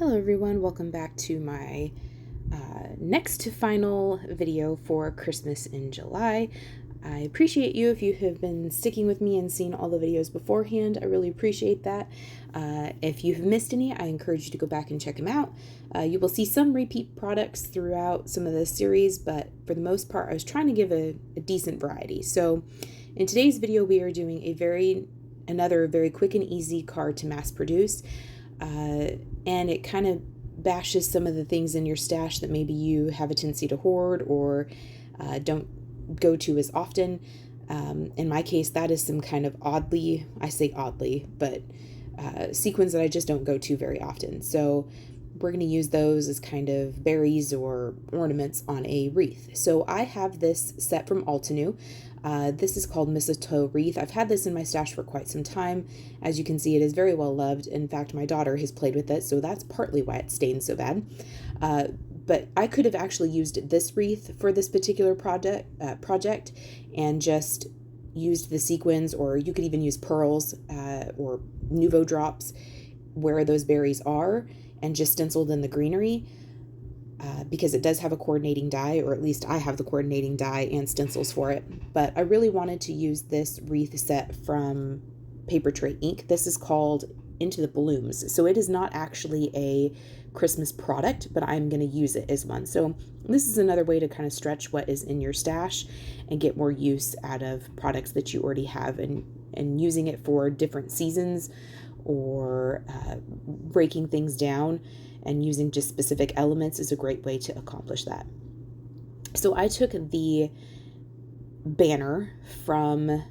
Hello everyone, welcome back to my next to final video for Christmas in July. I appreciate you if you have been sticking with me and seen all the videos beforehand. I really appreciate that. If you have missed any, I encourage you to go back and check them out. You will see some repeat products throughout some of the series, but for the most part, I was trying to give a decent variety. So in today's video, we are doing another very quick and easy card to mass produce. And it kind of bashes some of the things in your stash that maybe you have a tendency to hoard or don't go to as often. In my case, that is some kind of I say oddly, but sequins that I just don't go to very often. So we're going to use those as kind of berries or ornaments on a wreath. So I have this set from Altenew. This is called MISTLETOE Wreath. I've had this in my stash for quite some time. As you can see, it is very well loved. In fact, my daughter has played with it, so that's partly why it stains so bad. But I could have actually used this wreath for this particular project and just used the sequins, or you could even use pearls or Nuvo drops where those berries are and just stenciled in the greenery. Because it does have a coordinating die, or at least I have the coordinating die and stencils for it. But I really wanted to use this wreath set from Trey Ink. This is called Into the Blooms. So it is not actually a Christmas product, but I'm going to use it as one. So this is another way to kind of stretch what is in your stash and get more use out of products that you already have, and using it for different seasons or breaking things down and using just specific elements is a great way to accomplish that. So I took the banner from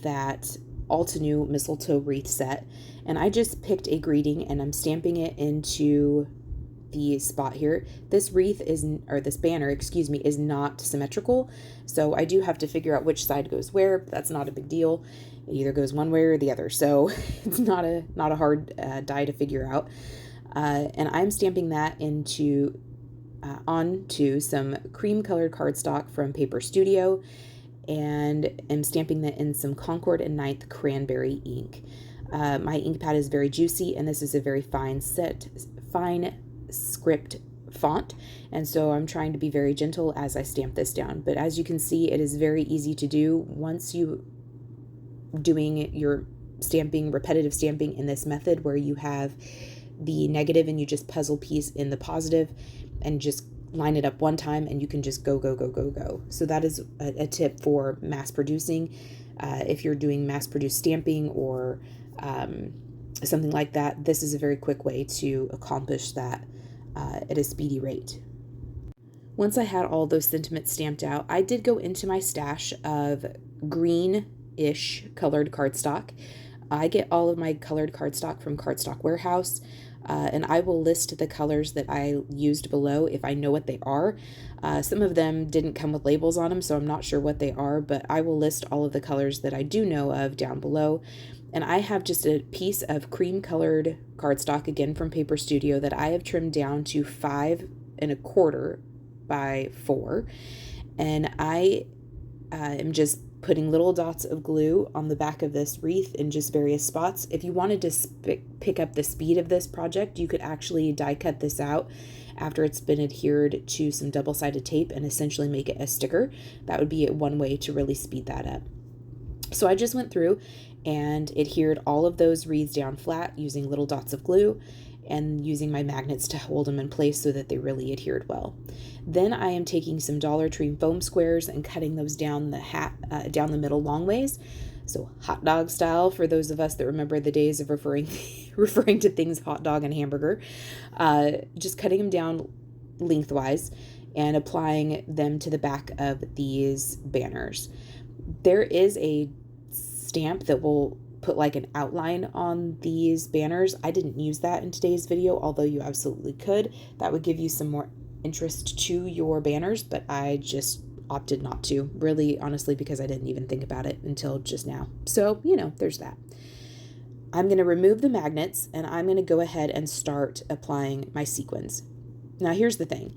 that Altenew Mistletoe Wreath set, and I just picked a greeting and I'm stamping it into the spot here. This banner, is not symmetrical, so I do have to figure out which side goes where, but that's not a big deal. It either goes one way or the other, so it's not a hard die to figure out. And I'm stamping that onto some cream colored cardstock from Paper Studio, and I'm stamping that in some Concord and 9th cranberry ink. My ink pad is very juicy, and this is a very fine script font, and so I'm trying to be very gentle as I stamp this down. But as you can see, it is very easy to do once you doing your repetitive stamping in this method, where you have the negative and you just puzzle piece in the positive and just line it up one time, and you can just go. So that is a tip for mass producing. If you're doing mass produced stamping or something like that, this is a very quick way to accomplish that at a speedy rate. Once I had all those sentiments stamped out, I did go into my stash of green-ish colored cardstock. I get all of my colored cardstock from Cardstock Warehouse, and I will list the colors that I used below if I know what they are. Some of them didn't come with labels on them, so I'm not sure what they are, but I will list all of the colors that I do know of down below. And I have just a piece of cream colored cardstock, again from Paper Studio, that I have trimmed down to 5 1/4 by 4, and I am just putting little dots of glue on the back of this wreath in just various spots. If you wanted to pick up the speed of this project, you could actually die cut this out after it's been adhered to some double-sided tape and essentially make it a sticker. That would be one way to really speed that up. So I just went through and adhered all of those wreaths down flat using little dots of glue and using my magnets to hold them in place so that they really adhered well. Then I am taking some Dollar Tree foam squares and cutting those down the middle long ways. So hot dog style, for those of us that remember the days of referring to things hot dog and hamburger. Just cutting them down lengthwise and applying them to the back of these banners. There is a stamp that will put like an outline on these banners. I didn't use that in today's video, although you absolutely could. That would give you some more interest to your banners, but I just opted not to, really honestly, because I didn't even think about it until just now. So, there's that. I'm going to remove the magnets and I'm going to go ahead and start applying my sequins. Now, here's the thing.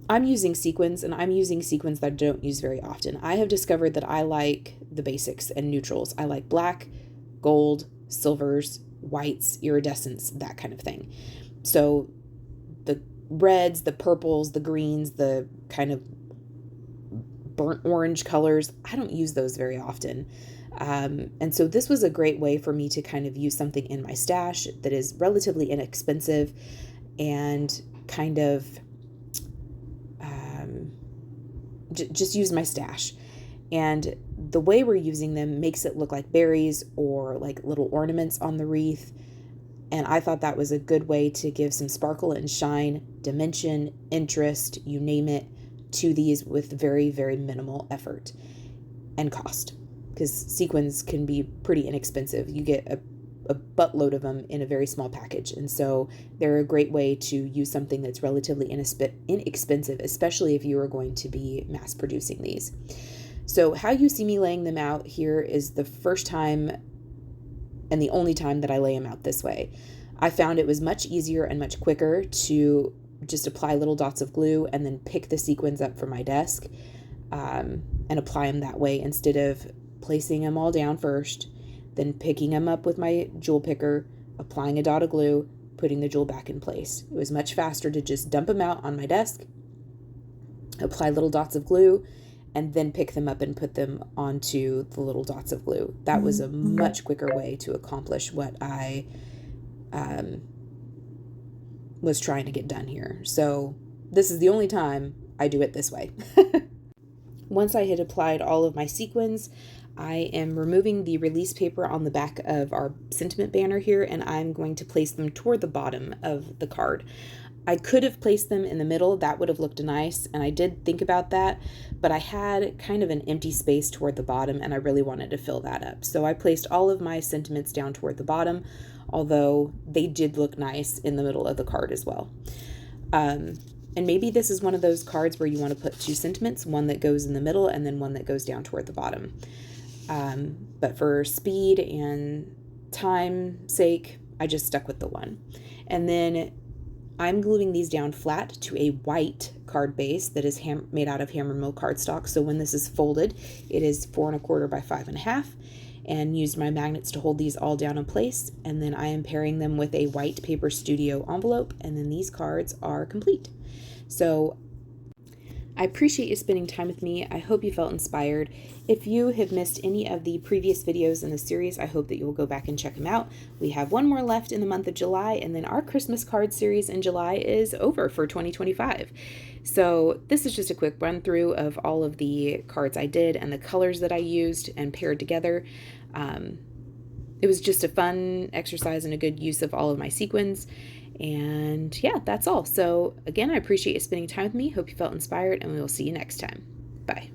I'm using sequins, and I'm using sequins that I don't use very often. I have discovered that I like the basics and neutrals. I like black, gold, silvers, whites, iridescence, that kind of thing. So the reds, the purples, the greens, the kind of burnt orange colors, I don't use those very often. And so this was a great way for me to kind of use something in my stash that is relatively inexpensive and kind of just use my stash. And the way we're using them makes it look like berries or like little ornaments on the wreath. And I thought that was a good way to give some sparkle and shine, dimension, interest, you name it, to these with very, very minimal effort and cost. Because sequins can be pretty inexpensive. You get a buttload of them in a very small package. And so they're a great way to use something that's relatively inexpensive, especially if you are going to be mass producing these. So how you see me laying them out here is the first time and the only time that I lay them out this way. I found it was much easier and much quicker to just apply little dots of glue and then pick the sequins up from my desk and apply them that way instead of placing them all down first, then picking them up with my jewel picker, applying a dot of glue, putting the jewel back in place. It was much faster to just dump them out on my desk, apply little dots of glue, and then pick them up and put them onto the little dots of glue. That was a much quicker way to accomplish what I was trying to get done here. So this is the only time I do it this way. Once I had applied all of my sequins, I am removing the release paper on the back of our sentiment banner here, and I'm going to place them toward the bottom of the card. I could have placed them in the middle, that would have looked nice, and I did think about that, but I had kind of an empty space toward the bottom, and I really wanted to fill that up. So I placed all of my sentiments down toward the bottom, although they did look nice in the middle of the card as well. And maybe this is one of those cards where you want to put two sentiments, one that goes in the middle and then one that goes down toward the bottom. But for speed and time sake, I just stuck with the one. And then I'm gluing these down flat to a white card base that is made out of HAMMERMILL cardstock. So when this is folded, it is 4 1/4 by 5 1/2, and used my magnets to hold these all down in place. And then I am pairing them with a white Paper Studio envelope, and then these cards are complete. So I appreciate you spending time with me. I hope you felt inspired. If you have missed any of the previous videos in the series, I hope that you will go back and check them out. We have one more left in the month of July, and then our Christmas card series in July is over for 2025. So this is just a quick run through of all of the cards I did and the colors that I used and paired together. It was just a fun exercise and a good use of all of my sequins. And yeah, that's all. So again, I appreciate you spending time with me. Hope you felt inspired, and we will see you next time. Bye.